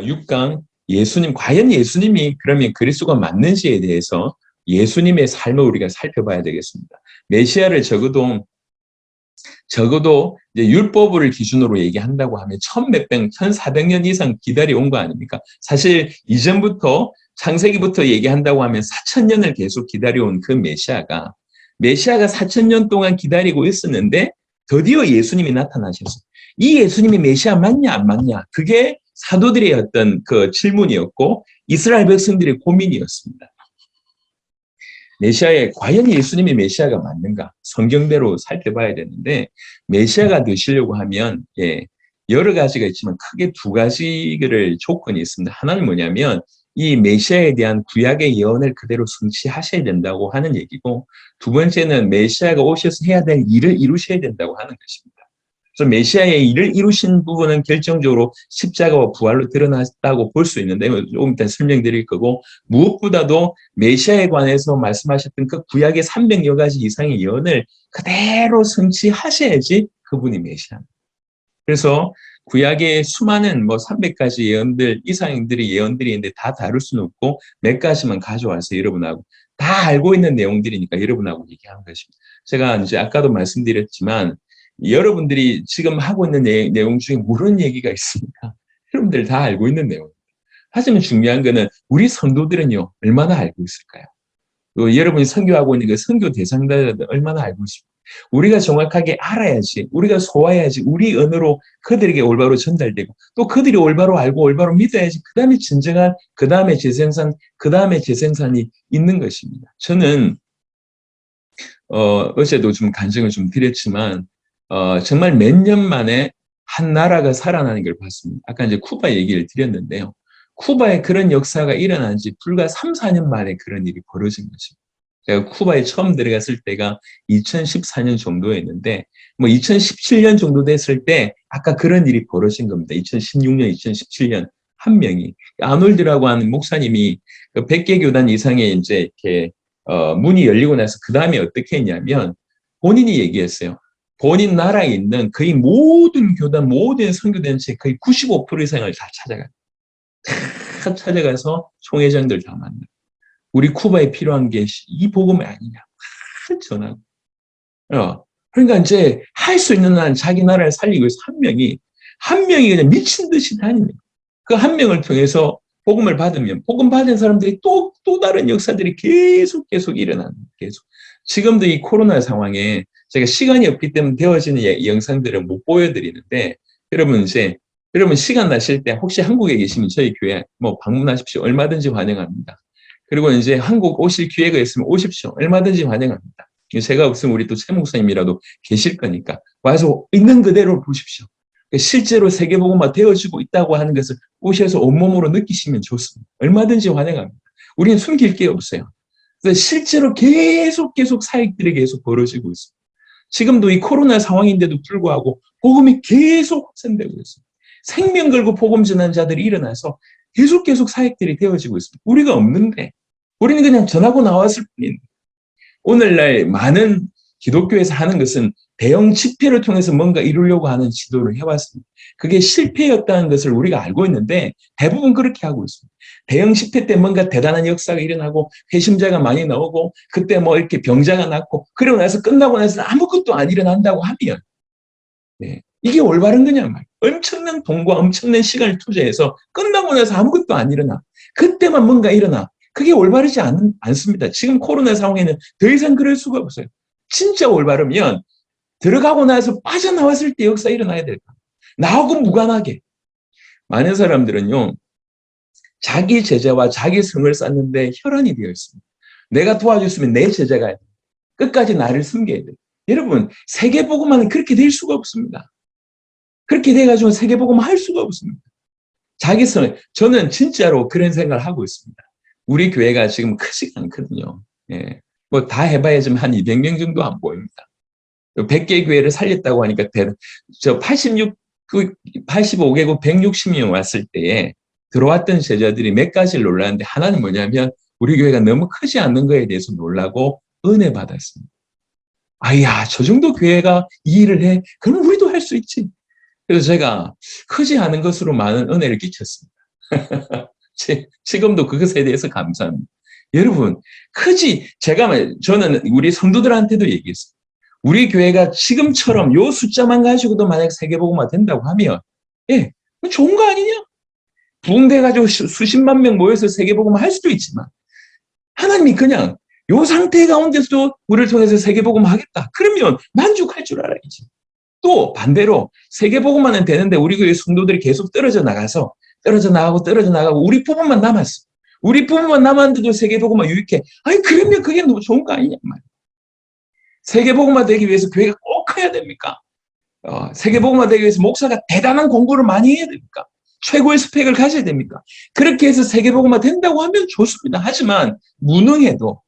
6강 예수님, 과연 예수님이 그러면 그리스도가 맞는지에 대해서 예수님의 삶을 우리가 살펴봐야 되겠습니다. 메시아를 적어도 이제 율법을 기준으로 얘기한다고 하면 천몇백, 1400년 이상 기다려온 거 아닙니까? 사실 이전부터 창세기부터 얘기한다고 하면 4000년을 계속 기다려온 그 메시아가 4000년 동안 기다리고 있었는데 드디어 예수님이 나타나셔서 이 예수님이 메시아 맞냐 안 맞냐, 그게 사도들의 어떤 그 질문이었고 이스라엘 백성들의 고민이었습니다. 과연 예수님이 메시아가 맞는가? 성경대로 살펴봐야 되는데, 메시아가 되시려고 하면, 여러 가지가 있지만 크게 두 가지를 조건이 있습니다. 하나는 뭐냐면, 이 메시아에 대한 구약의 예언을 그대로 성취하셔야 된다고 하는 얘기고, 두 번째는 메시아가 오셔서 해야 될 일을 이루셔야 된다고 하는 것입니다. 그래서 메시아의 일을 이루신 부분은 결정적으로 십자가와 부활로 드러났다고 볼 수 있는데, 조금 이따 설명드릴 거고, 무엇보다도 메시아에 관해서 말씀하셨던 그 구약의 300여 가지 이상의 예언을 그대로 성취하셔야지 그분이 메시아입니다. 그래서 구약의 수많은 300가지 예언들 이상들의 예언들이 있는데 다 다룰 수는 없고 몇 가지만 가져와서 여러분하고 다 알고 있는 내용들이니까 여러분하고 얘기하는 것입니다. 제가 이제 아까도 말씀드렸지만 여러분들이 지금 하고 있는 내용 중에 모르는 얘기가 있습니까? 여러분들 다 알고 있는 내용. 하지만 중요한 거는 우리 성도들은요, 얼마나 알고 있을까요? 여러분이 선교하고 있는 그 선교 대상자들 얼마나 알고 있습니까? 우리가 정확하게 알아야지, 우리가 소화해야지, 우리 언어로 그들에게 올바로 전달되고, 또 그들이 올바로 알고 올바로 믿어야지, 그 다음에 재생산이 있는 것입니다. 저는, 어제도 좀 간증을 좀 드렸지만, 정말 몇 년 만에 한 나라가 살아나는 걸 봤습니다. 아까 이제 쿠바 얘기를 드렸는데요. 쿠바에 그런 역사가 일어난 지 불과 3, 4년 만에 그런 일이 벌어진 것입니다. 제가 쿠바에 처음 들어갔을 때가 2014년 정도였는데, 2017년 정도 됐을 때, 아까 그런 일이 벌어진 겁니다. 2016년, 2017년, 한 명이. 아놀드라고 하는 목사님이 100개 교단 이상의 이제 이렇게, 문이 열리고 나서 그 다음에 어떻게 했냐면, 본인이 얘기했어요. 본인 나라에 있는 거의 모든 교단, 모든 선교단체 거의 95% 이상을 다 찾아가서 총회장들 다 만나. 우리 쿠바에 필요한 게 이 복음이 아니냐. 전하고. 그러니까 이제 할 수 있는 한 자기 나라를 살리기 위해서 한 명이 그냥 미친 듯이 다닙니다. 그 한 명을 통해서 복음을 받으면, 복음 받은 사람들이 또 다른 역사들이 계속 일어나는, 계속. 지금도 이 코로나 상황에 제가 시간이 없기 때문에 되어지는 영상들을 못 보여드리는데, 여러분 시간 나실 때 혹시 한국에 계시면 저희 교회 방문하십시오. 얼마든지 환영합니다. 그리고 이제 한국 오실 기회가 있으면 오십시오. 얼마든지 환영합니다. 제가 없으면 우리 또 최 목사님이라도 계실 거니까 와서 있는 그대로 보십시오. 실제로 세계복음화 되어지고 있다고 하는 것을 오셔서 온몸으로 느끼시면 좋습니다. 얼마든지 환영합니다. 우리는 숨길 게 없어요. 그래서 실제로 계속 사역들이 계속 벌어지고 있습니다. 지금도 이 코로나 상황인데도 불구하고 복음이 계속 확산되고 있습니다. 생명 걸고 복음 전하는 자들이 일어나서 계속 사역들이 되어지고 있습니다. 우리가 없는데, 우리는 그냥 전하고 나왔을 뿐인데, 오늘날 많은 기독교에서 하는 것은 대형 집회를 통해서 뭔가 이루려고 하는 시도를 해왔습니다. 그게 실패였다는 것을 우리가 알고 있는데 대부분 그렇게 하고 있습니다. 대형 집회 때 뭔가 대단한 역사가 일어나고 회심자가 많이 나오고 그때 이렇게 병자가 낫고 그러고 나서 끝나고 나서 아무것도 안 일어난다고 하면 이게 올바른 거냐 말이에요. 엄청난 돈과 엄청난 시간을 투자해서 끝나고 나서 아무것도 안 일어나. 그때만 뭔가 일어나. 그게 올바르지 않습니다. 지금 코로나 상황에는 더 이상 그럴 수가 없어요. 진짜 올바르면 들어가고 나서 빠져나왔을 때 역사 일어나야 될까? 나하고 무관하게. 많은 사람들은요, 자기 제자와 자기 성을 쌓는데 혈안이 되어 있습니다. 내가 도와줬으면 내 제자가 끝까지 나를 섬겨야 돼요. 여러분, 세계복음화는 그렇게 될 수가 없습니다. 그렇게 돼가지고 세계복음 할 수가 없습니다. 자기성, 저는 진짜로 그런 생각을 하고 있습니다. 우리 교회가 지금 크지가 않거든요. 다 해봐야 좀 한 200명 정도 안 보입니다. 100개 교회를 살렸다고 하니까, 85개국 160명 왔을 때에 들어왔던 제자들이 몇 가지를 놀랐는데, 하나는 뭐냐면, 우리 교회가 너무 크지 않는 거에 대해서 놀라고 은혜 받았습니다. 저 정도 교회가 이 일을 해? 그럼 우리도 할 수 있지. 그래서 제가 크지 않은 것으로 많은 은혜를 끼쳤습니다. 지금도 그것에 대해서 감사합니다. 여러분, 저는 우리 성도들한테도 얘기했어요. 우리 교회가 지금처럼 요 숫자만 가지고도 만약 세계복음화 된다고 하면, 예, 좋은 거 아니냐? 부흥돼가지고 수십만 명 모여서 세계복음화 할 수도 있지만, 하나님이 그냥 요 상태 가운데서도 우리를 통해서 세계복음화 하겠다. 그러면 만족할 줄 알아야지. 또 반대로 세계복음화는 되는데 우리 교회 성도들이 계속 떨어져 나가고 우리 부분만 남았어. 우리 부분만 남았는데도 세계복음화 유익해. 아니 그러면 그게 너무 좋은 거 아니냐 말이야. 세계복음화 되기 위해서 교회가 꼭 커야 됩니까? 세계복음화 되기 위해서 목사가 대단한 공부를 많이 해야 됩니까? 최고의 스펙을 가져야 됩니까? 그렇게 해서 세계복음화 된다고 하면 좋습니다. 하지만 무능해도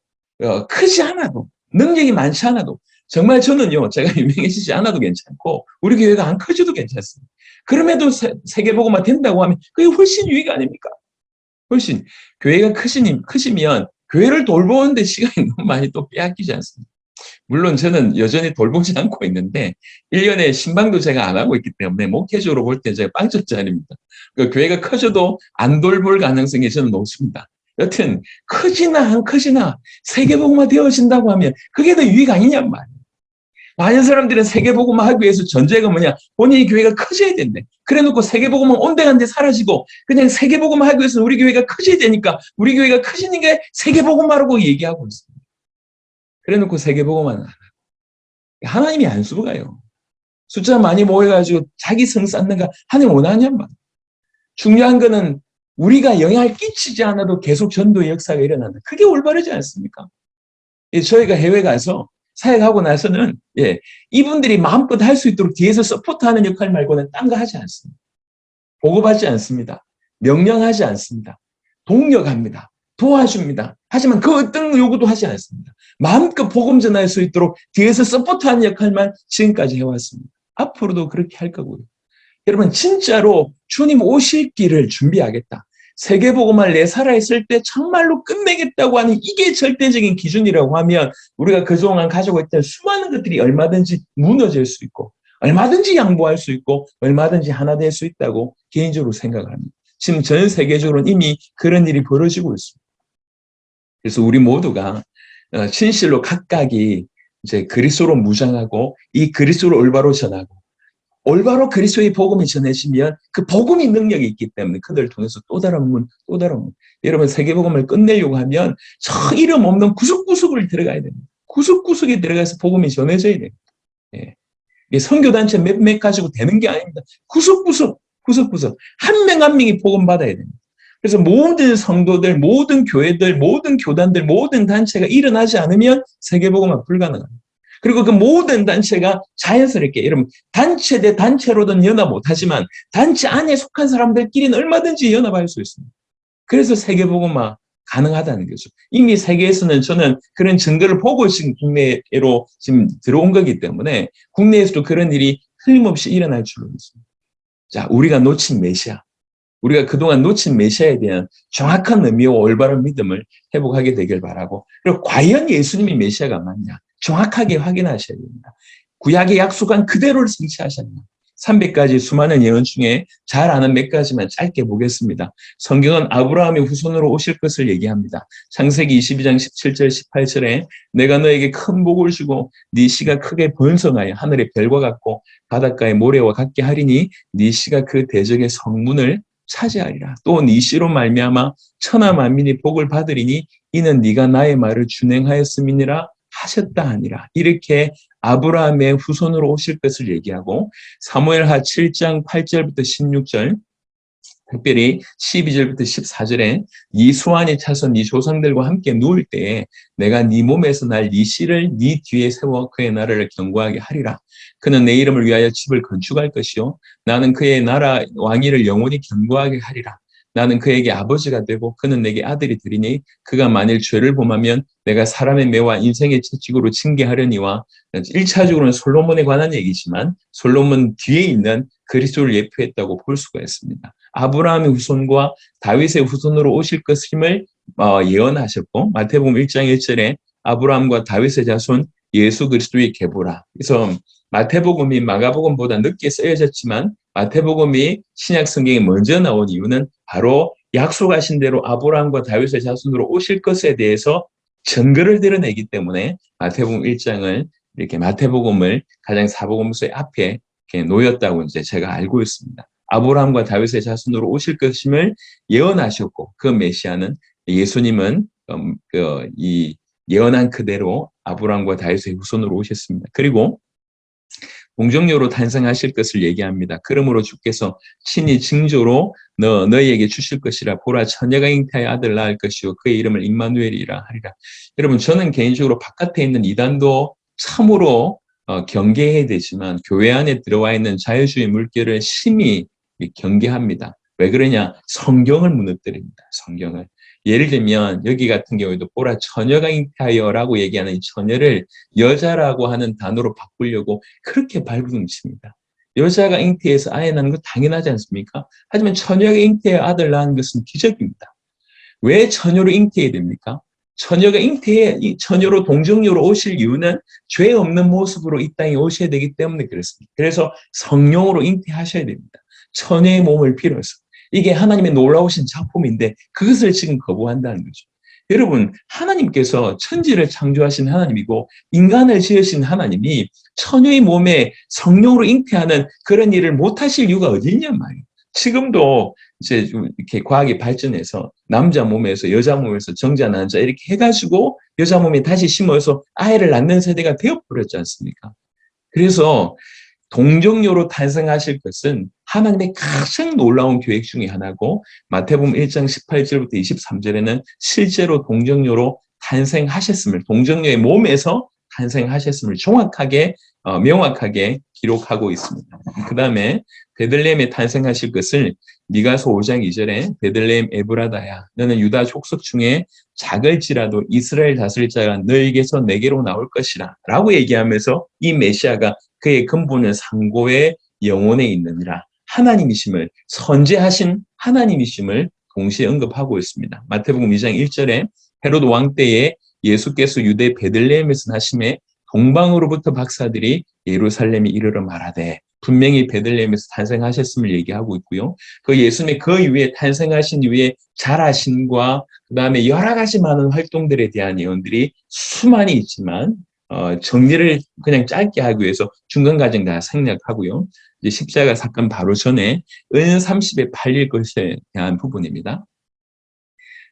크지 않아도 능력이 많지 않아도 정말 저는요, 제가 유명해지지 않아도 괜찮고 우리 교회가 안 커져도 괜찮습니다. 그럼에도 세계복음화 된다고 하면 그게 훨씬 유익 아닙니까? 훨씬 교회가 크시면 교회를 돌보는데 시간이 너무 많이 또 빼앗기지 않습니다. 물론 저는 여전히 돌보지 않고 있는데 1년에 신방도 제가 안 하고 있기 때문에 목회적으로 볼 때 제가 빵점짜리입니다. 교회가 커져도 안 돌볼 가능성이 저는 높습니다. 여튼 커지나 안 커지나 세계복음화 되어진다고 하면 그게 더 유익 아니냔 말이에요. 많은 사람들은 세계복음화 하기 위해서 전제가 뭐냐? 본인이 교회가 커져야 된대. 그래놓고 세계복음화 온데간데 사라지고 그냥 세계복음화 하기 위해서 우리 교회가 커져야 되니까 우리 교회가 커지는 게 세계복음화라고 얘기하고 있습니다. 그래놓고 세계복음화는 안 하고. 하나님이 안 수고가요. 숫자 많이 모여가지고 자기 성 쌓는 거 하나님 원하냔 말이에요. 중요한 거는 우리가 영향을 끼치지 않아도 계속 전도의 역사가 일어난다. 그게 올바르지 않습니까? 저희가 해외 가서 사역하고 나서는 이분들이 마음껏 할 수 있도록 뒤에서 서포트하는 역할 말고는 딴 거 하지 않습니다. 보고받지 않습니다. 명령하지 않습니다. 동력합니다. 도와줍니다. 하지만 그 어떤 요구도 하지 않습니다. 마음껏 복음 전할 수 있도록 뒤에서 서포트하는 역할만 지금까지 해왔습니다. 앞으로도 그렇게 할 거고요. 여러분 진짜로 주님 오실 길을 준비하겠다. 세계복음화를 내 살아있을 때 정말로 끝내겠다고 하는 이게 절대적인 기준이라고 하면 우리가 그동안 가지고 있던 수많은 것들이 얼마든지 무너질 수 있고 얼마든지 양보할 수 있고 얼마든지 하나 될 수 있다고 개인적으로 생각을 합니다. 지금 전 세계적으로는 이미 그런 일이 벌어지고 있습니다. 그래서 우리 모두가 진실로 각각이 이제 그리스도로 무장하고 이 그리스도를 올바로 전하고 올바로 그리스도의 복음이 전해지면 그 복음이 능력이 있기 때문에 그들을 통해서 또 다른 문. 여러분 세계복음을 끝내려고 하면 저 이름 없는 구석구석을 들어가야 됩니다. 구석구석에 들어가서 복음이 전해져야 됩니다. 선교단체 몇몇 가지고 되는 게 아닙니다. 구석구석 한 명 한 명이 복음 받아야 됩니다. 그래서 모든 성도들, 모든 교회들, 모든 교단들, 모든 단체가 일어나지 않으면 세계복음은 불가능합니다. 그리고 그 모든 단체가 자연스럽게 여러분 단체 대 단체로는 연합 못하지만 단체 안에 속한 사람들끼리는 얼마든지 연합할 수 있습니다. 그래서 세계복음화 가능하다는 거죠. 이미 세계에서는 저는 그런 증거를 보고 지금 국내로 지금 들어온 거기 때문에 국내에서도 그런 일이 틀림없이 일어날 줄로 믿습니다. 자, 우리가 놓친 메시아, 우리가 그동안 놓친 메시아에 대한 정확한 의미와 올바른 믿음을 회복하게 되길 바라고, 그리고 과연 예수님이 메시아가 맞냐 정확하게 확인하셔야 됩니다. 구약의 약속한 그대로를 성취하셨냐. 300가지 수많은 예언 중에 잘 아는 몇 가지만 짧게 보겠습니다. 성경은 아브라함의 후손으로 오실 것을 얘기합니다. 창세기 22장 17절 18절에 내가 너에게 큰 복을 주고 네 씨가 크게 번성하여 하늘의 별과 같고 바닷가의 모래와 같게 하리니 네 씨가 그 대적의 성문을 차지하리라. 또 네 씨로 말미암아 천하 만민이 복을 받으리니 이는 네가 나의 말을 준행하였음이니라 하셨다 하니라. 이렇게 아브라함의 후손으로 오실 것을 얘기하고 사무엘하 7장 8절부터 16절 특별히 12절부터 14절에 네 수완이 차서 네 조상들과 함께 누울 때에 내가 네 몸에서 날 네 씨를 네 뒤에 세워 그의 나라를 견고하게 하리라. 그는 내 이름을 위하여 집을 건축할 것이요 나는 그의 나라 왕위를 영원히 견고하게 하리라. 나는 그에게 아버지가 되고 그는 내게 아들이 되리니 그가 만일 죄를 범하면 내가 사람의 매와 인생의 채찍으로 징계하려니와 1차적으로는 솔로몬에 관한 얘기지만 솔로몬 뒤에 있는 그리스도를 예표했다고 볼 수가 있습니다. 아브라함의 후손과 다윗의 후손으로 오실 것임을 예언하셨고 마태복음 1장 1절에 아브라함과 다윗의 자손 예수 그리스도의 계보라. 그래서 마태복음이 마가복음보다 늦게 쓰여졌지만 마태복음이 신약 성경에 먼저 나온 이유는 바로 약속하신 대로 아브라함과 다윗의 자손으로 오실 것에 대해서 증거를 드러내기 때문에 마태복음 1장을 이렇게 마태복음을 가장 사복음서의 앞에 이렇게 놓였다고 이제 제가 알고 있습니다. 아브라함과 다윗의 자손으로 오실 것임을 예언하셨고 그 메시아는 예수님은 이 예언한 그대로 아브라함과 다윗의 후손으로 오셨습니다. 그리고 동정녀로 탄생하실 것을 얘기합니다. 그러므로 주께서 친히 징조로 너희에게 주실 것이라. 보라, 처녀가 잉태하여 아들 낳을 것이요 그의 이름을 임마누엘이라 하리라. 여러분, 저는 개인적으로 바깥에 있는 이단도 참으로 경계해야 되지만 교회 안에 들어와 있는 자유주의 물결을 심히 경계합니다. 왜 그러냐? 성경을 무너뜨립니다. 성경을. 예를 들면 여기 같은 경우에도 보라, 처녀가 잉태하여라고 얘기하는 이 처녀를 여자라고 하는 단어로 바꾸려고 그렇게 발버둥칩니다. 여자가 잉태해서 아이 낳는 거 당연하지 않습니까? 하지만 처녀가 잉태해 아들 낳은 것은 기적입니다. 왜 처녀로 잉태해야 됩니까? 처녀가 잉태해 처녀로 동정녀로 오실 이유는 죄 없는 모습으로 이 땅에 오셔야 되기 때문에 그렇습니다. 그래서 성령으로 잉태하셔야 됩니다. 처녀의 몸을 빌어서. 이게 하나님의 놀라우신 작품인데 그것을 지금 거부한다는 거죠. 여러분, 하나님께서 천지를 창조하신 하나님이고 인간을 지으신 하나님이 처녀의 몸에 성령으로 잉태하는 그런 일을 못하실 이유가 어디 있냔 말이에요. 지금도 이제 좀 이렇게 과학이 발전해서 남자 몸에서 여자 몸에서 정자 난자 이렇게 해가지고 여자 몸에 다시 심어서 아이를 낳는 세대가 되어버렸지 않습니까? 그래서 동정녀로 탄생하실 것은 하나님의 가장 놀라운 계획 중에 하나고 마태복음 1장 18절부터 23절에는 실제로 동정녀로 탄생하셨음을 동정녀의 몸에서 탄생하셨음을 정확하게 명확하게 기록하고 있습니다. 그 다음에 베들레헴에 탄생하실 것을 미가서 5장 2절에 베들레헴 에브라다야 너는 유다 족속 중에 작을지라도 이스라엘 다스릴 자가 너에게서 내게로 나올 것이라 라고 얘기하면서 이 메시아가 그의 근본은 상고의 영혼에 있느니라 하나님이심을 선제하신 하나님이심을 동시에 언급하고 있습니다. 마태복음 2장 1절에 헤롯 왕 때에 예수께서 유대 베들레헴에서 나심에 동방으로부터 박사들이 예루살렘에 이르러 말하되 분명히 베들레헴에서 탄생하셨음을 얘기하고 있고요. 그 예수님의 그 이후에 탄생하신 이후에 자라심과 그 다음에 여러 가지 많은 활동들에 대한 예언들이 수많이 있지만 정리를 그냥 짧게 하기 위해서 중간 과정 다 생략하고요. 이제 십자가 사건 바로 전에 은 30에 팔릴 것에 대한 부분입니다.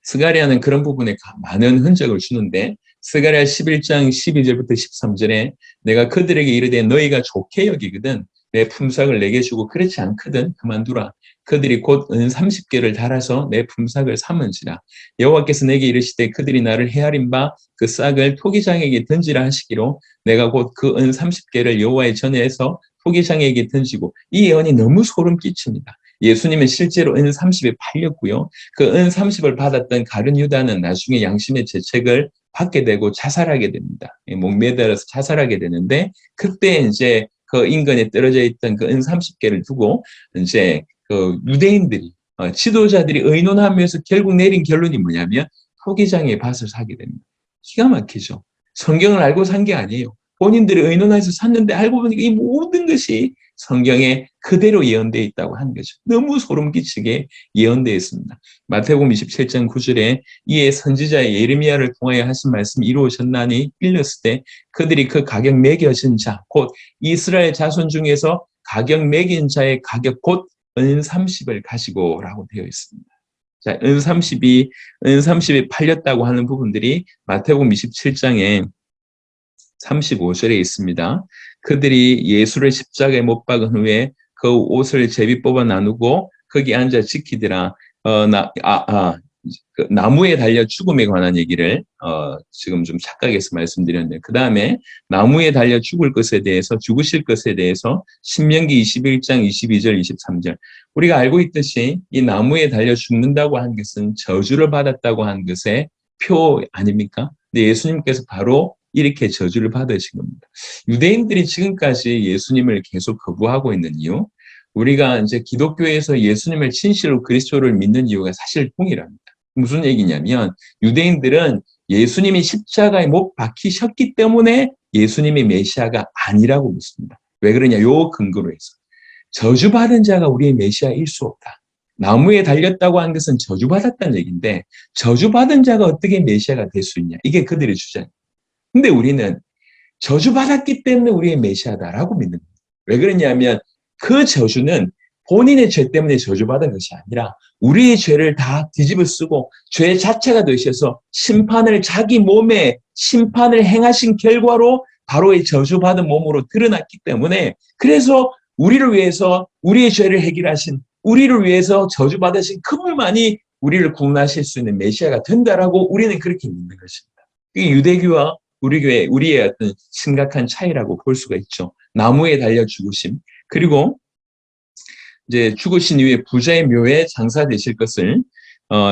스가랴는 그런 부분에 많은 흔적을 주는데 스가랴 11장 12절부터 13절에 내가 그들에게 이르되 너희가 좋게 여기거든 내 품삯을 내게 주고 그렇지 않거든 그만두라. 그들이 곧 은 30개를 달아서 내 품삯을 삼은지라. 여호와께서 내게 이르시되 그들이 나를 헤아린 바 그 싹을 토기장에게 던지라 하시기로 내가 곧 그 은 30개를 여호와의 전에서 토기장에게 던지고 이 예언이 너무 소름 끼칩니다. 예수님은 실제로 은 30에 팔렸고요. 그 은 30을 받았던 가룟 유다는 나중에 양심의 죄책을 받게 되고 자살하게 됩니다. 목 매달아서 자살하게 되는데 그때 이제 그 인근에 떨어져 있던 그 은 30개를 두고 이제 그 유대인들이 지도자들이 의논하면서 결국 내린 결론이 뭐냐면 토기장의 밭을 사게 됩니다. 기가 막히죠. 성경을 알고 산 게 아니에요. 본인들이 의논해서 샀는데 알고 보니까 이 모든 것이 성경에 그대로 예언되어 있다고 하는 거죠. 너무 소름 끼치게 예언되어 있습니다. 마태복음 27장 9절에 이에 선지자 예레미야를 통하여 하신 말씀이 이루어졌나니 일렀을 때 그들이 그 가격 매겨진 자, 곧 이스라엘 자손 중에서 가격 매긴 자의 가격 곧 은 30을 가지고라고 되어 있습니다. 자, 은 30이 팔렸다고 하는 부분들이 마태복음 27장에 35절에 있습니다. 그들이 예수를 십자가에 못 박은 후에 그 옷을 제비 뽑아 나누고 거기 앉아 지키더라. 그 나무에 달려 죽음에 관한 얘기를 지금 좀 착각해서 말씀드렸는데 그 다음에 나무에 달려 죽을 것에 대해서 죽으실 것에 대해서 신명기 21장 22절 23절 우리가 알고 있듯이 이 나무에 달려 죽는다고 한 것은 저주를 받았다고 한 것의 표 아닙니까? 근데 예수님께서 바로 이렇게 저주를 받으신 겁니다. 유대인들이 지금까지 예수님을 계속 거부하고 있는 이유 우리가 이제 기독교에서 예수님을 진실로 그리스도를 믿는 이유가 사실 동일합니다. 무슨 얘기냐면 유대인들은 예수님이 십자가에 못 박히셨기 때문에 예수님이 메시아가 아니라고 믿습니다. 왜 그러냐? 요 근거로 해서 저주받은 자가 우리의 메시아일 수 없다. 나무에 달렸다고 한 것은 저주받았다는 얘기인데 저주받은 자가 어떻게 메시아가 될 수 있냐. 이게 그들의 주장이에요. 근데 우리는 저주받았기 때문에 우리의 메시아다라고 믿는 거예요. 왜 그러냐면 그 저주는 본인의 죄 때문에 저주받은 것이 아니라 우리의 죄를 다 뒤집어 쓰고 죄 자체가 되셔서 심판을 자기 몸에 심판을 행하신 결과로 바로 이 저주받은 몸으로 드러났기 때문에 그래서 우리를 위해서 우리의 죄를 해결하신 우리를 위해서 저주받으신 그분만이 우리를 구원하실 수 있는 메시아가 된다라고 우리는 그렇게 믿는 것입니다. 이게 유대교와 우리 교회, 우리의 어떤 심각한 차이라고 볼 수가 있죠. 나무에 달려 죽으심. 그리고 이제 죽으신 이후에 부자의 묘에 장사되실 것을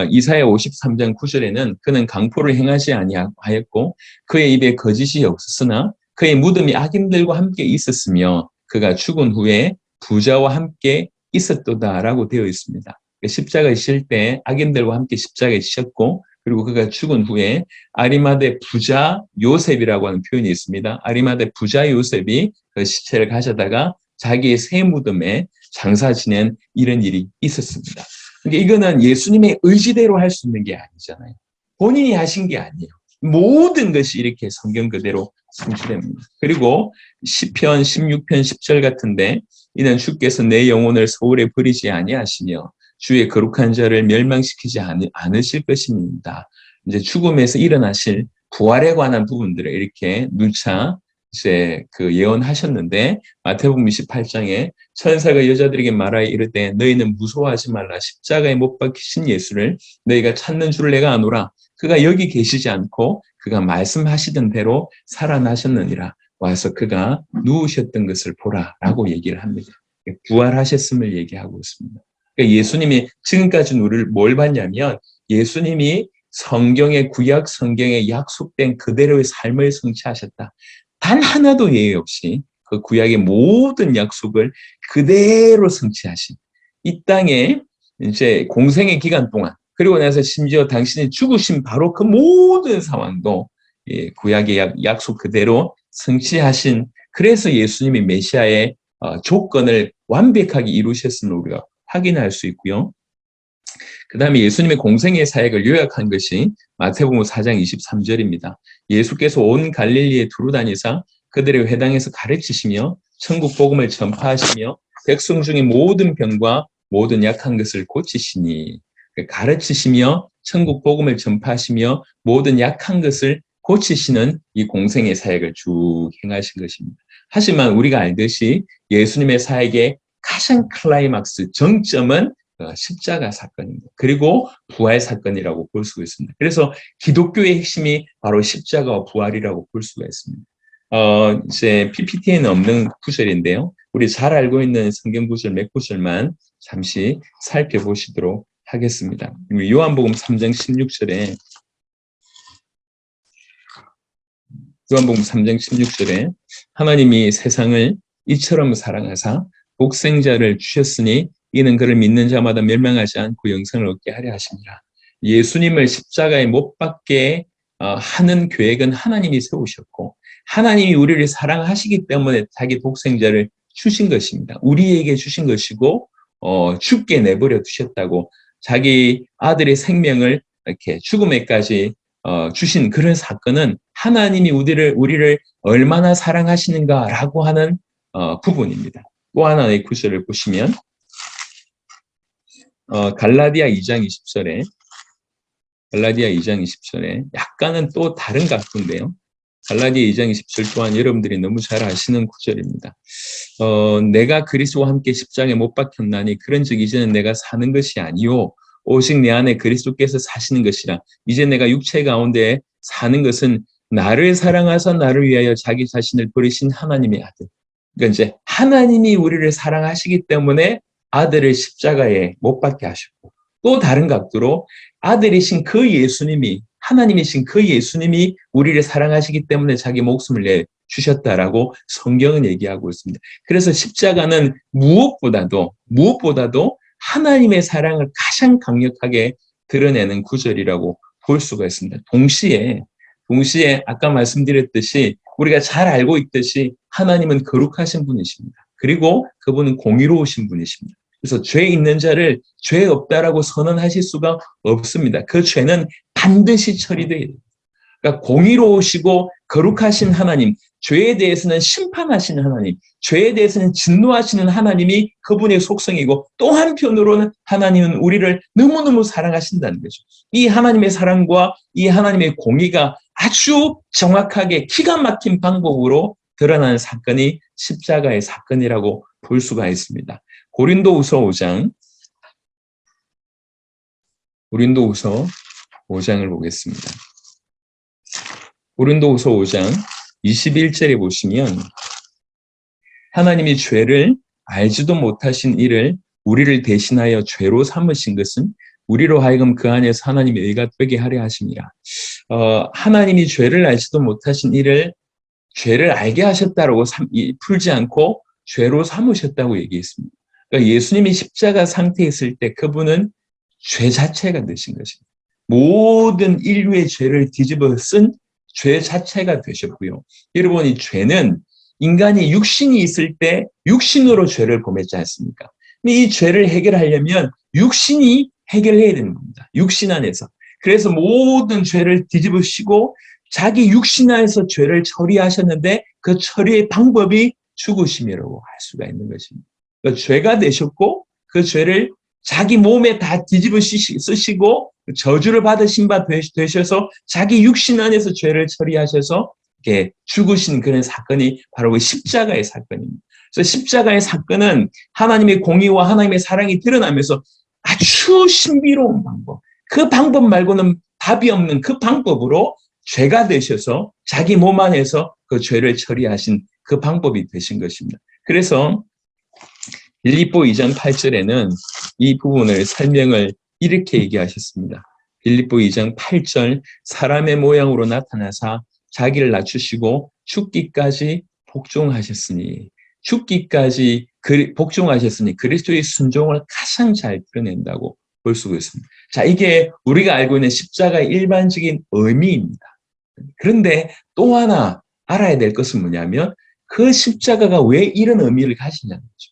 이사야 53장 9절에는 그는 강포를 행하지 아니하였고 그의 입에 거짓이 없었으나 그의 무덤이 악인들과 함께 있었으며 그가 죽은 후에 부자와 함께 있었도다라고 되어 있습니다. 십자가에 실 때 악인들과 함께 십자가에 지셨고 그리고 그가 죽은 후에 아리마대 부자 요셉이라고 하는 표현이 있습니다. 아리마대 부자 요셉이 그 시체를 가져다가 자기의 새 무덤에 장사 지낸 이런 일이 있었습니다. 그러니까 이거는 예수님의 의지대로 할 수 있는 게 아니잖아요. 본인이 하신 게 아니에요. 모든 것이 이렇게 성경 그대로 성취됩니다. 그리고 시편 16편 10절 같은데 이는 주께서 내 영혼을 소홀히 버리지 아니하시며 주의 거룩한 자를 멸망시키지 않으실 것입니다. 이제 죽음에서 일어나실 부활에 관한 부분들을 이렇게 누차 이제 그 예언하셨는데 마태복음 28장에 천사가 여자들에게 말하여 이르되 너희는 무서워하지 말라 십자가에 못 박히신 예수를 너희가 찾는 줄 내가 아노라 그가 여기 계시지 않고 그가 말씀하시던 대로 살아나셨느니라 와서 그가 누우셨던 것을 보라라고 얘기를 합니다. 부활하셨음을 얘기하고 있습니다. 그러니까 예수님이 지금까지 우리를 뭘 봤냐면 예수님이 성경의 구약 성경에 약속된 그대로의 삶을 성취하셨다. 단 하나도 예외 없이 그 구약의 모든 약속을 그대로 성취하신 이 땅에 이제 공생의 기간 동안 그리고 나서 심지어 당신이 죽으신 바로 그 모든 상황도 구약의 약속 그대로 성취하신 그래서 예수님이 메시아의 조건을 완벽하게 이루셨음을 우리가 확인할 수 있고요. 그 다음에 예수님의 공생의 사역을 요약한 것이 마태복음 4장 23절입니다. 예수께서 온 갈릴리에 두루 다니사 그들의 회당에서 가르치시며 천국 복음을 전파하시며 백성 중의 모든 병과 모든 약한 것을 고치시니 가르치시며 천국 복음을 전파하시며 모든 약한 것을 고치시는 이 공생의 사역을 쭉 행하신 것입니다. 하지만 우리가 알듯이 예수님의 사역의 가장 클라이막스 정점은 십자가 사건입니다. 그리고 부활 사건이라고 볼 수가 있습니다. 그래서 기독교의 핵심이 바로 십자가와 부활이라고 볼 수가 있습니다. 이제 PPT에는 없는 구절인데요. 우리 잘 알고 있는 성경 구절 몇 구절만 잠시 살펴보시도록 하겠습니다. 요한복음 3장 16절에 요한복음 3장 16절에 하나님이 세상을 이처럼 사랑하사 독생자를 주셨으니 이는 그를 믿는 자마다 멸망하지 않고 영생을 얻게 하려 하십니다. 예수님을 십자가에 못 박게 하는 계획은 하나님이 세우셨고 하나님이 우리를 사랑하시기 때문에 자기 독생자를 주신 것입니다. 우리에게 주신 것이고 죽게 내버려 두셨다고 자기 아들의 생명을 이렇게 죽음에까지 주신 그런 사건은 하나님이 우리를 얼마나 사랑하시는가라고 하는 부분입니다. 또 하나의 구절을 보시면 갈라디아 2장 20절에 약간은 또 다른 각도인데요. 갈라디아 2장 20절 또한 여러분들이 너무 잘 아시는 구절입니다. 내가 그리스도와 함께 십자가에 못 박혔나니 그런즉 이제는 내가 사는 것이 아니요 오직 내 안에 그리스도께서 사시는 것이라. 이제 내가 육체 가운데 사는 것은 나를 사랑하사 나를 위하여 자기 자신을 버리신 하나님의 아들. 그러니까 이제 하나님이 우리를 사랑하시기 때문에 아들을 십자가에 못 박게 하셨고 또 다른 각도로 아들이신 그 예수님이 하나님이신 그 예수님이 우리를 사랑하시기 때문에 자기 목숨을 내주셨다라고 성경은 얘기하고 있습니다. 그래서 십자가는 무엇보다도 하나님의 사랑을 가장 강력하게 드러내는 구절이라고 볼 수가 있습니다. 동시에 아까 말씀드렸듯이 우리가 잘 알고 있듯이 하나님은 거룩하신 분이십니다. 그리고 그분은 공의로우신 분이십니다. 그래서 죄 있는 자를 죄 없다라고 선언하실 수가 없습니다. 그 죄는 반드시 처리돼야 됩니다. 그러니까 공의로우시고 거룩하신 하나님, 죄에 대해서는 심판하시는 하나님, 죄에 대해서는 진노하시는 하나님이 그분의 속성이고, 또 한편으로는 하나님은 우리를 너무너무 사랑하신다는 거죠. 이 하나님의 사랑과 이 하나님의 공의가 아주 정확하게 기가 막힌 방법으로 드러나는 사건이 십자가의 사건이라고 볼 수가 있습니다. 고린도후서 5장을 보겠습니다. 고린도후서 5장 21절에 보시면 하나님이 죄를 알지도 못하신 이를 우리를 대신하여 죄로 삼으신 것은 우리로 하여금 그 안에서 하나님의 의가 되게 하려 하심이라. 하나님이 죄를 알지도 못하신 이를 죄를 알게 하셨다라고 풀지 않고 죄로 삼으셨다고 얘기했습니다. 그러니까 예수님이 십자가 상태에 있을 때 그분은 죄 자체가 되신 것입니다. 모든 인류의 죄를 뒤집어 쓴 죄 자체가 되셨고요. 여러분, 이 죄는 인간이 육신이 있을 때 육신으로 죄를 범했지 않습니까? 근데 이 죄를 해결하려면 육신이 해결해야 되는 겁니다. 육신 안에서. 그래서 모든 죄를 뒤집으시고 자기 육신 안에서 죄를 처리하셨는데 그 처리의 방법이 죽으심이라고 할 수가 있는 것입니다. 그러니까 죄가 되셨고 그 죄를 자기 몸에 다 뒤집어 쓰시고 저주를 받으신 바 되셔서 자기 육신 안에서 죄를 처리하셔서 이렇게 죽으신 그런 사건이 바로 그 십자가의 사건입니다. 그래서 십자가의 사건은 하나님의 공의와 하나님의 사랑이 드러나면서 아주 신비로운 방법, 그 방법 말고는 답이 없는 그 방법으로 죄가 되셔서 자기 몸 안에서 그 죄를 처리하신 그 방법이 되신 것입니다. 그래서 빌립보 2장 8절에는 이 부분을 설명을 이렇게 얘기하셨습니다. 빌립보 2장 8절, 사람의 모양으로 나타나사 자기를 낮추시고 죽기까지 복종하셨으니 그리스도의 순종을 가장 잘 드러낸다고 볼 수가 있습니다. 자, 이게 우리가 알고 있는 십자가의 일반적인 의미입니다. 그런데 또 하나 알아야 될 것은 뭐냐면 그 십자가가 왜 이런 의미를 가지냐는 거죠.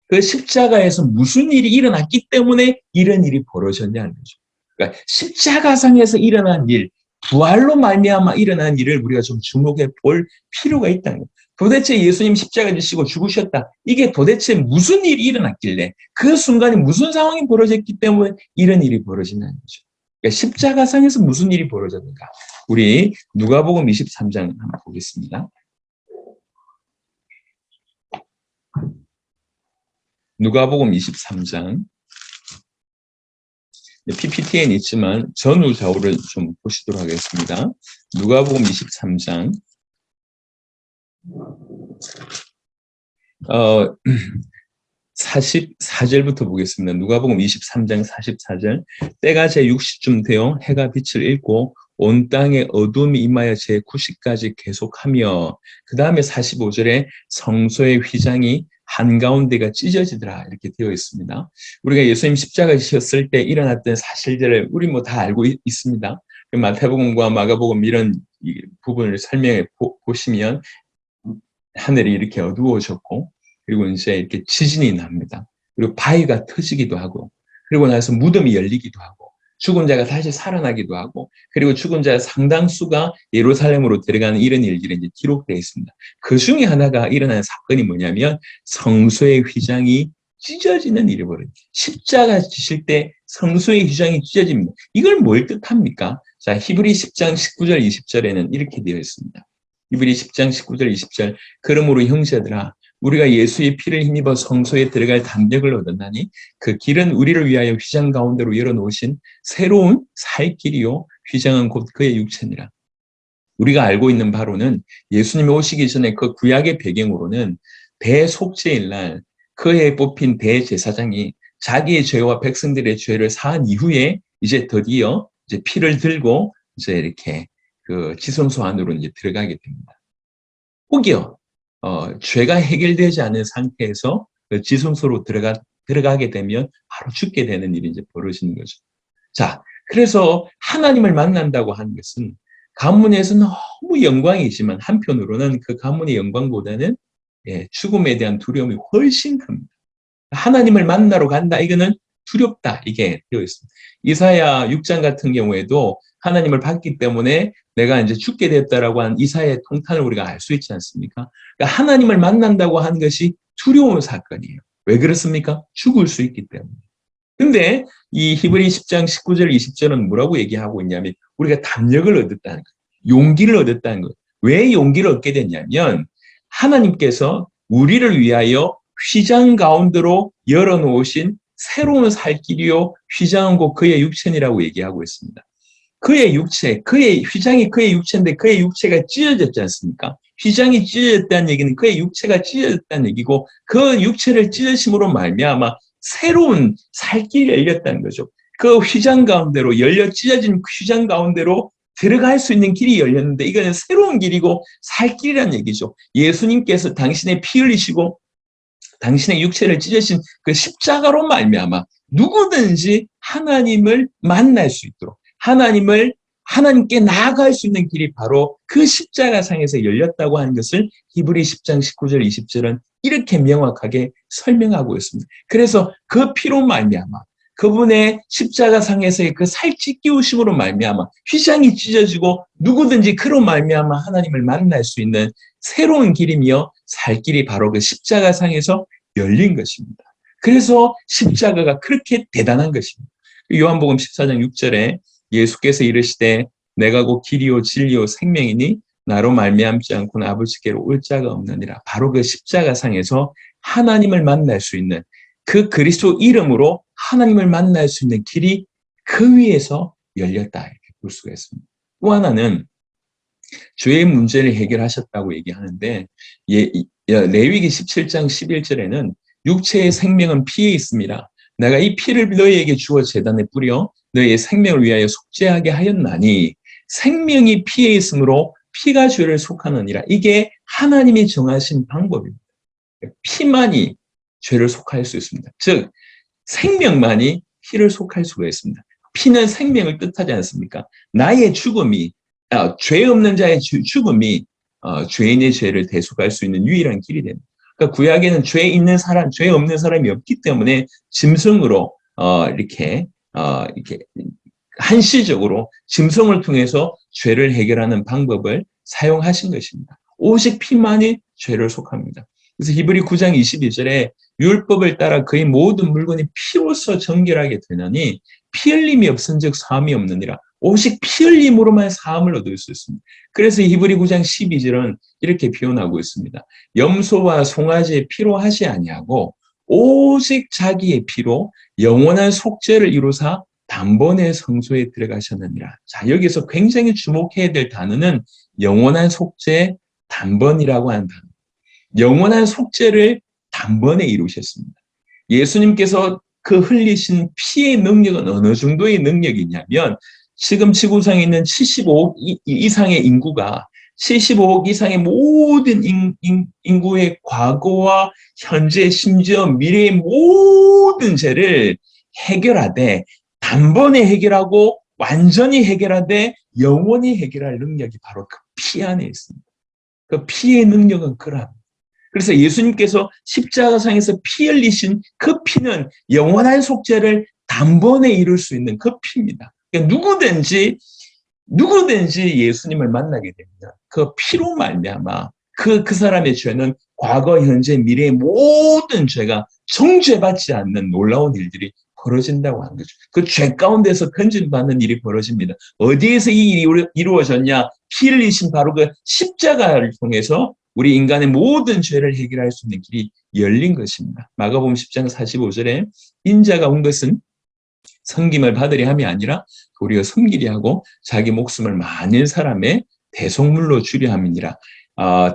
그 십자가에서 무슨 일이 일어났기 때문에 이런 일이 벌어졌냐는 거죠. 그러니까 십자가상에서 일어난 일, 부활로 말미암아 일어난 일을 우리가 좀 주목해 볼 필요가 있다는 거예요. 도대체 예수님 십자가 지시고 죽으셨다. 이게 도대체 무슨 일이 일어났길래 그 순간에 무슨 상황이 벌어졌기 때문에 이런 일이 벌어지냐는 거죠. 그러니까 십자가상에서 무슨 일이 벌어졌는가. 우리 누가복음 23장 한번 보겠습니다. 누가복음 23장. PPT에는 있지만 전후 좌우를 좀 보시도록 하겠습니다. 누가복음 23장 44절부터 보겠습니다. 누가복음 23장 44절. 때가 제60쯤 되어 해가 빛을 잃고 온 땅에 어둠이 임하여 제90까지 계속하며, 그 다음에 45절에 성소의 휘장이 한가운데가 찢어지더라, 이렇게 되어 있습니다. 우리가 예수님 십자가 지셨을 때 일어났던 사실들을 우리 뭐 다 알고 있습니다. 마태복음과 마가복음 이런 부분을 설명해 보시면 하늘이 이렇게 어두워졌고, 그리고 이제 이렇게 지진이 납니다. 그리고 바위가 터지기도 하고, 그리고 나서 무덤이 열리기도 하고, 죽은 자가 다시 살아나기도 하고, 그리고 죽은 자 상당수가 예루살렘으로 들어가는 이런 일들이 이제 기록되어 있습니다. 그 중에 하나가 일어난 사건이 뭐냐면 성소의 휘장이 찢어지는 일이 벌어져요. 십자가 지실 때 성소의 휘장이 찢어집니다. 이걸 뭘 뜻합니까? 자, 히브리 10장 19절 20절에는 이렇게 되어 있습니다. 히브리 10장 19절 20절. 그러므로 형제들아, 우리가 예수의 피를 힘입어 성소에 들어갈 담력을 얻었나니 그 길은 우리를 위하여 휘장 가운데로 열어놓으신 새로운 살 길이요 휘장은 곧 그의 육체니라. 우리가 알고 있는 바로는 예수님이 오시기 전에 그 구약의 배경으로는 대속죄일 날 그에 뽑힌 대제사장이 자기의 죄와 백성들의 죄를 사한 이후에 이제 드디어 이제 피를 들고 이제 이렇게 그 지성소 안으로 이제 들어가게 됩니다. 혹여 죄가 해결되지 않은 상태에서 그 지성소로 들어가게 되면 바로 죽게 되는 일이 이제 벌어지는 거죠. 자, 그래서 하나님을 만난다고 하는 것은 가문에서 너무 영광이지만 한편으로는 그 가문의 영광보다는 예, 죽음에 대한 두려움이 훨씬 큽니다. 하나님을 만나러 간다. 이거는 두렵다. 이게 되어 있습니다. 이사야 6장 같은 경우에도 하나님을 봤기 때문에 내가 이제 죽게 됐다라고 하는 이사야의 통탄을 우리가 알 수 있지 않습니까? 그러니까 하나님을 만난다고 하는 것이 두려운 사건이에요. 왜 그렇습니까? 죽을 수 있기 때문에. 근데 이 히브리 10장 19절 20절은 뭐라고 얘기하고 있냐면 우리가 담력을 얻었다는 거예요. 용기를 얻었다는 거예요. 왜 용기를 얻게 됐냐면 하나님께서 우리를 위하여 휘장 가운데로 열어놓으신 새로운 살 길이요 휘장은 곧 그의 육체니라고 얘기하고 있습니다. 그의 육체, 그의 휘장이 그의 육체인데 그의 육체가 찢어졌지 않습니까? 휘장이 찢어졌다는 얘기는 그의 육체가 찢어졌다는 얘기고 그 육체를 찢으심으로 말미암아 새로운 살 길이 열렸다는 거죠. 그 휘장 가운데로 찢어진 휘장 가운데로 들어갈 수 있는 길이 열렸는데 이거는 새로운 길이고 살 길이라는 얘기죠. 예수님께서 당신의 피 흘리시고 당신의 육체를 찢으신 그 십자가로 말미암아 누구든지 하나님을 만날 수 있도록 하나님께 나아갈 수 있는 길이 바로 그 십자가상에서 열렸다고 하는 것을 히브리 10장 19절 20절은 이렇게 명확하게 설명하고 있습니다. 그래서 그 피로 말미암아 그분의 십자가상에서의 그 살찌 끼우심으로 말미암아 휘장이 찢어지고 누구든지 그로 말미암아 하나님을 만날 수 있는 새로운 길이며 살 길이 바로 그 십자가상에서 열린 것입니다. 그래서 십자가가 그렇게 대단한 것입니다. 요한복음 14장 6절에 예수께서 이르시되 내가 곧 길이요 진리요 생명이니 나로 말미암지 않고는 아버지께로 올 자가 없느니라. 바로 그 십자가상에서 하나님을 만날 수 있는 그 그리스도 이름으로 하나님을 만날 수 있는 길이 그 위에서 열렸다 이렇게 볼 수가 있습니다. 또 하나는 죄의 문제를 해결하셨다고 얘기하는데 레위기 17장 11절에는 육체의 생명은 피에 있습니다. 내가 이 피를 너희에게 주어 제단에 뿌려 너희의 생명을 위하여 속죄하게 하였나니 생명이 피에 있으므로 피가 죄를 속하느니라. 이게 하나님이 정하신 방법입니다. 피만이 죄를 속할 수 있습니다. 즉 생명만이 피를 속할 수가 있습니다. 피는 생명을 뜻하지 않습니까? 나의 죽음이 죄 없는 자의 죽음이 죄인의 죄를 대속할 수 있는 유일한 길이 됩니다. 그러니까 구약에는 죄 있는 사람, 죄 없는 사람이 없기 때문에 짐승으로 이렇게 한시적으로 짐승을 통해서 죄를 해결하는 방법을 사용하신 것입니다. 오직 피만이 죄를 속합니다. 그래서 히브리 9장 22절에 율법을 따라 그의 모든 물건이 피로써 정결하게 되나니 피 흘림이 없은즉 사함이 없느니라. 오직 피 흘림으로만 사함을 얻을 수 있습니다. 그래서 히브리 9장 12절은 이렇게 표현하고 있습니다. 염소와 송아지의 피로 하지 아니하고 오직 자기의 피로 영원한 속죄를 이루사 단번에 성소에 들어가셨느니라. 자, 여기서 굉장히 주목해야 될 단어는 영원한 속죄 단번이라고 하는 단어. 영원한 속죄를 단번에 이루셨습니다. 예수님께서 그 흘리신 피의 능력은 어느 정도의 능력이냐면 지금 지구상에 있는 75억 이상의 인구가 75억 이상의 모든 인구의 과거와 현재 심지어 미래의 모든 죄를 해결하되 단번에 해결하고 완전히 해결하되 영원히 해결할 능력이 바로 그 피 안에 있습니다. 그 피의 능력은 그러합니다. 그래서 예수님께서 십자가상에서 피 흘리신 그 피는 영원한 속죄를 단번에 이룰 수 있는 그 피입니다. 그러니까 누구든지 예수님을 만나게 됩니다. 그 피로 말미암아 그 사람의 죄는 과거, 현재, 미래의 모든 죄가 정죄받지 않는 놀라운 일들이 벌어진다고 하는 거죠. 그 죄 가운데서 건진받는 일이 벌어집니다. 어디에서 이 일이 이루어졌냐? 피 흘리신 바로 그 십자가를 통해서 우리 인간의 모든 죄를 해결할 수 있는 길이 열린 것입니다. 마가복음 10장 45절에 인자가 온 것은 섬김을 받으려 함이 아니라 도리어 섬기려 하고 자기 목숨을 많은 사람의 대속물로 주려 함이니라.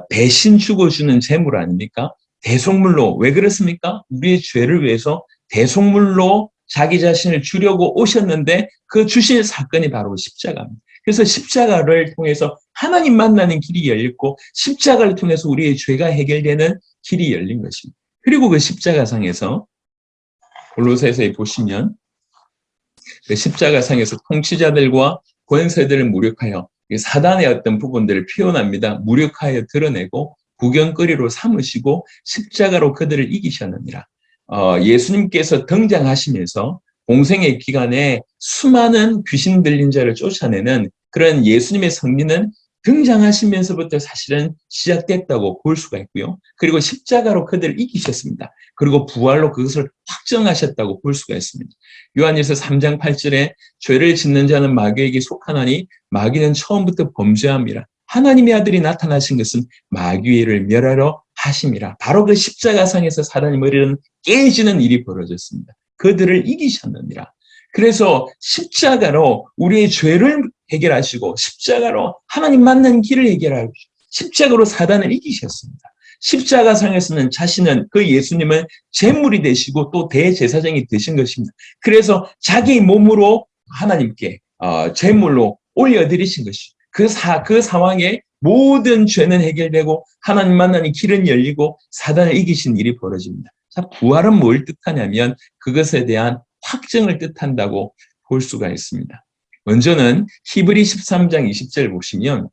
대신 죽어주는 제물 아닙니까? 대속물로. 왜 그렇습니까? 우리의 죄를 위해서 대속물로 자기 자신을 주려고 오셨는데 그 주실 사건이 바로 십자가입니다. 그래서 십자가를 통해서 하나님 만나는 길이 열렸고 십자가를 통해서 우리의 죄가 해결되는 길이 열린 것입니다. 그리고 그 십자가상에서 골로새서에 보시면 그 십자가상에서 통치자들과 권세들을 무력하여 사단의 어떤 부분들을 표현합니다. 무력하여 드러내고 구경거리로 삼으시고 십자가로 그들을 이기셨느니라. 예수님께서 등장하시면서 공생의 기간에 수많은 귀신 들린 자를 쫓아내는 그런 예수님의 승리는 등장하시면서부터 사실은 시작됐다고 볼 수가 있고요. 그리고 십자가로 그들을 이기셨습니다. 그리고 부활로 그것을 확정하셨다고 볼 수가 있습니다. 요한일서 3장 8절에 죄를 짓는 자는 마귀에게 속하나니 마귀는 처음부터 범죄함이라. 하나님의 아들이 나타나신 것은 마귀를 멸하러 하심이라. 바로 그 십자가상에서 사단의 머리는 깨지는 일이 벌어졌습니다. 그들을 이기셨느니라. 그래서 십자가로 우리의 죄를 해결하시고 십자가로 하나님 만난 길을 해결하고 십자가로 사단을 이기셨습니다. 십자가상에서는 자신은 그 예수님은 제물이 되시고 또 대제사장이 되신 것입니다. 그래서 자기 몸으로 하나님께 제물로 올려드리신 것이죠. 그 상황에 모든 죄는 해결되고 하나님 만나는 길은 열리고 사단을 이기신 일이 벌어집니다. 자, 부활은 뭘 뜻하냐면 그것에 대한 확증을 뜻한다고 볼 수가 있습니다. 먼저는 히브리 13장 20절 보시면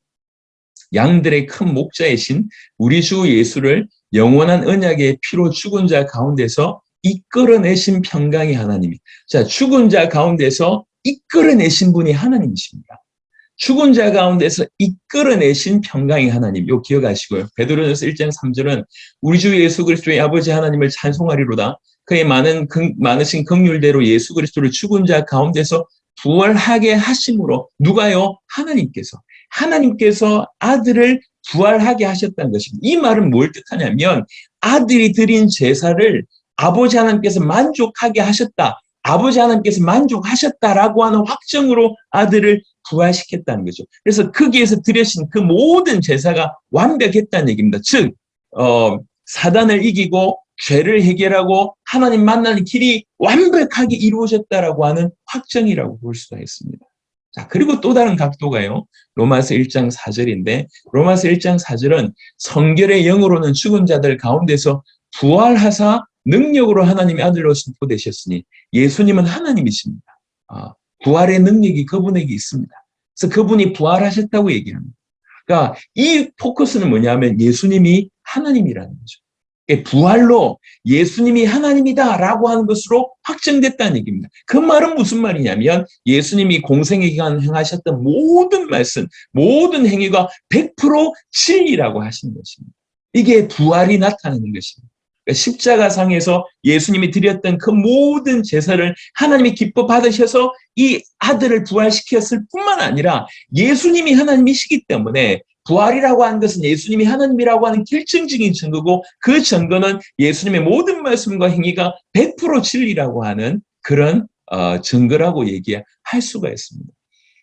양들의 큰 목자이신 우리 주 예수를 영원한 언약의 피로 죽은 자 가운데서 이끌어내신 평강의 하나님이. 자, 죽은 자 가운데서 이끌어내신 분이 하나님이십니다. 죽은 자 가운데서 이끌어내신 평강의 하나님, 요 기억하시고요. 베드로전서 1장 3절은 우리 주 예수 그리스도의 아버지 하나님을 찬송하리로다. 그의 많으신 긍휼대로 예수 그리스도를 죽은 자 가운데서 부활하게 하심으로 누가요? 하나님께서 아들을 부활하게 하셨다는 것입니다. 이 말은 뭘 뜻하냐면 아들이 드린 제사를 아버지 하나님께서 만족하게 하셨다. 아버지 하나님께서 만족하셨다라고 하는 확정으로 아들을 부활시켰다는 거죠. 그래서 거기에서 드려진 그 모든 제사가 완벽했다는 얘기입니다. 즉 사단을 이기고 죄를 해결하고 하나님 만나는 길이 완벽하게 이루어졌다라고 하는 확정이라고 볼 수가 있습니다. 자, 그리고 또 다른 각도가요. 로마서 1장 4절인데 로마서 1장 4절은 성결의 영으로는 죽은 자들 가운데서 부활하사 능력으로 하나님의 아들로 선포되셨으니 예수님은 하나님이십니다. 부활의 능력이 그분에게 있습니다. 그래서 그분이 부활하셨다고 얘기합니다. 그러니까 이 포커스는 뭐냐면 예수님이 하나님이라는 거죠. 부활로 예수님이 하나님이다라고 하는 것으로 확정됐다는 얘기입니다. 그 말은 무슨 말이냐면 예수님이 공생의 기간 행하셨던 모든 말씀, 모든 행위가 100% 진리라고 하신 것입니다. 이게 부활이 나타나는 것입니다. 그러니까 십자가상에서 예수님이 드렸던 그 모든 제사를 하나님이 기뻐 받으셔서 이 아들을 부활시켰을 뿐만 아니라 예수님이 하나님이시기 때문에 부활이라고 하는 것은 예수님이 하나님이라고 하는 결정적인 증거고 그 증거는 예수님의 모든 말씀과 행위가 100% 진리라고 하는 그런 증거라고 얘기할 수가 있습니다.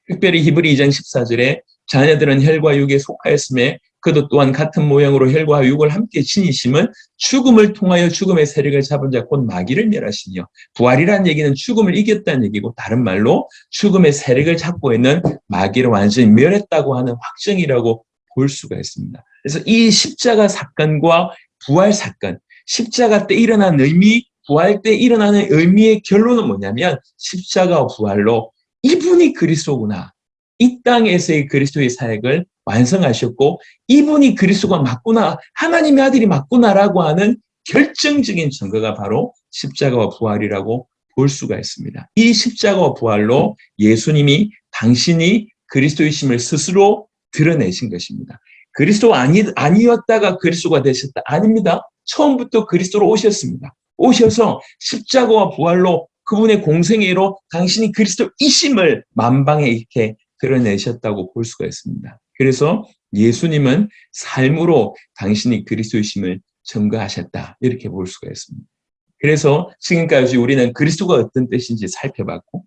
특별히 히브리 2장 14절에 자녀들은 혈과 육에 속하였음에 그도 또한 같은 모양으로 혈과 육을 함께 지니심은 죽음을 통하여 죽음의 세력을 잡은 자 곧 마귀를 멸하시며 부활이라는 얘기는 죽음을 이겼다는 얘기고 다른 말로 죽음의 세력을 잡고 있는 마귀를 완전히 멸했다고 하는 확정이라고 볼 수가 있습니다. 그래서 이 십자가 사건과 부활 사건, 십자가 때 일어난 의미, 부활 때 일어나는 의미의 결론은 뭐냐면 십자가와 부활로 이분이 그리스도구나. 이 땅에서의 그리스도의 사역을 완성하셨고 이분이 그리스도가 맞구나, 하나님의 아들이 맞구나라고 하는 결정적인 증거가 바로 십자가와 부활이라고 볼 수가 있습니다. 이 십자가와 부활로 예수님이 당신이 그리스도이심을 스스로 드러내신 것입니다. 그리스도 아니었다가 그리스도가 되셨다. 아닙니다. 처음부터 그리스도로 오셨습니다. 오셔서 십자가와 부활로 그분의 공생애로 당신이 그리스도이심을 만방에 이렇게 드러내셨다고 볼 수가 있습니다. 그래서 예수님은 삶으로 당신이 그리스도이심을 증거하셨다. 이렇게 볼 수가 있습니다. 그래서 지금까지 우리는 그리스도가 어떤 뜻인지 살펴봤고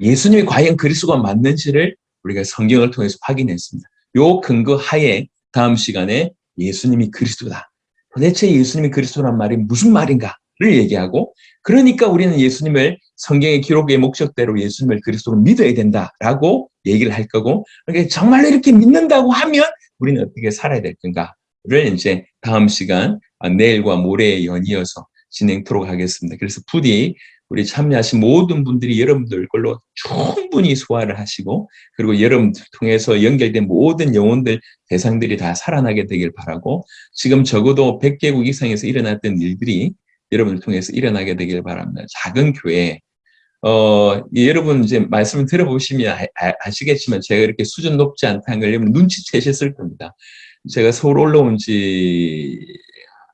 예수님이 과연 그리스도가 맞는지를 우리가 성경을 통해서 확인했습니다. 요 근거 하에 다음 시간에 예수님이 그리스도다. 도대체 예수님이 그리스도란 말이 무슨 말인가를 얘기하고 그러니까 우리는 예수님을 성경의 기록의 목적대로 예수님을 그리스도로 믿어야 된다라고 얘기를 할 거고 정말로 이렇게 믿는다고 하면 우리는 어떻게 살아야 될 건가를 이제 다음 시간 내일과 모레에 연이어서 진행토록 하겠습니다. 그래서 부디 우리 참여하신 모든 분들이 여러분들 걸로 충분히 소화를 하시고, 그리고 여러분들 통해서 연결된 모든 영혼들, 대상들이 다 살아나게 되길 바라고, 지금 적어도 100개국 이상에서 일어났던 일들이 여러분을 통해서 일어나게 되길 바랍니다. 작은 교회, 여러분 이제 말씀을 들어보시면 아시겠지만 제가 이렇게 수준 높지 않다는 걸 여러분 눈치채셨을 겁니다. 제가 서울 올라온 지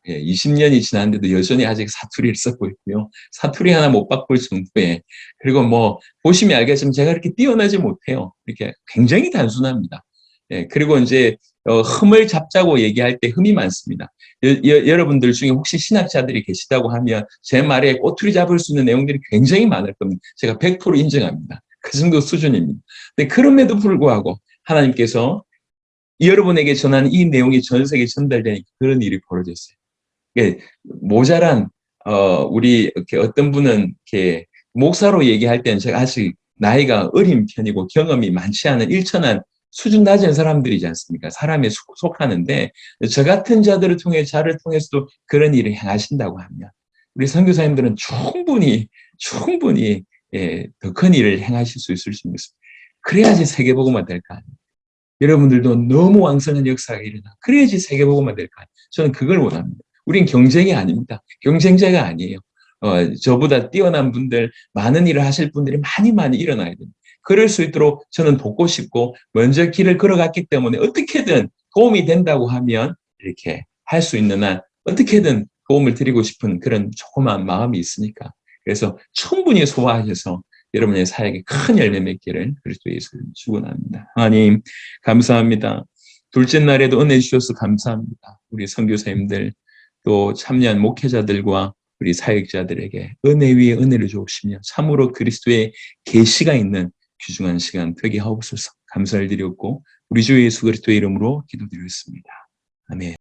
20년이 지났는데도 여전히 아직 사투리를 쓰고 있고요. 사투리 하나 못 바꿀 정도에, 그리고 뭐 보시면 알겠지만 제가 이렇게 뛰어나지 못해요. 이렇게 굉장히 단순합니다. 예, 그리고 이제 흠을 잡자고 얘기할 때 흠이 많습니다. 여러분들 중에 혹시 신학자들이 계시다고 하면 제 말에 꼬투리 잡을 수 있는 내용들이 굉장히 많을 겁니다. 제가 100% 인정합니다. 그 정도 수준입니다. 근데 그럼에도 불구하고 하나님께서 여러분에게 전하는 이 내용이 전 세계에 전달되니까 그런 일이 벌어졌어요. 모자란, 우리, 이렇게 어떤 분은 이렇게 목사로 얘기할 때는 제가 아직 나이가 어린 편이고 경험이 많지 않은 일천한 수준 낮은 사람들이지 않습니까? 사람에 속하는데, 저 같은 자들을 통해, 자를 통해서도 그런 일을 행하신다고 하면, 우리 선교사님들은 충분히, 예, 더 큰 일을 행하실 수 있을 수 있습니다. 그래야지 세계복음화 될 거 아니에요. 여러분들도 너무 왕성한 역사가 일어나. 그래야지 세계복음화 될 거 아니에요. 저는 그걸 원합니다. 우린 경쟁이 아닙니다. 경쟁자가 아니에요. 저보다 뛰어난 분들, 많은 일을 하실 분들이 많이 일어나야 됩니다. 그럴 수 있도록 저는 돕고 싶고, 먼저 길을 걸어갔기 때문에 어떻게든 도움이 된다고 하면 이렇게 할 수 있는 한 어떻게든 도움을 드리고 싶은 그런 조그마한 마음이 있으니까. 그래서 충분히 소화하셔서 여러분의 사역에 큰 열매 맺기를 그리스도 예수를 축원합니다. 하나님 감사합니다. 둘째 날에도 은혜 주셔서 감사합니다. 우리 선교사님들 또 참여한 목회자들과 우리 사역자들에게 은혜 위에 은혜를 주옵시며 참으로 그리스도의 계시가 있는 귀중한 시간 되게 하옵소서. 감사를 드렸고 우리 주 예수 그리스도의 이름으로 기도드렸습니다. 아멘.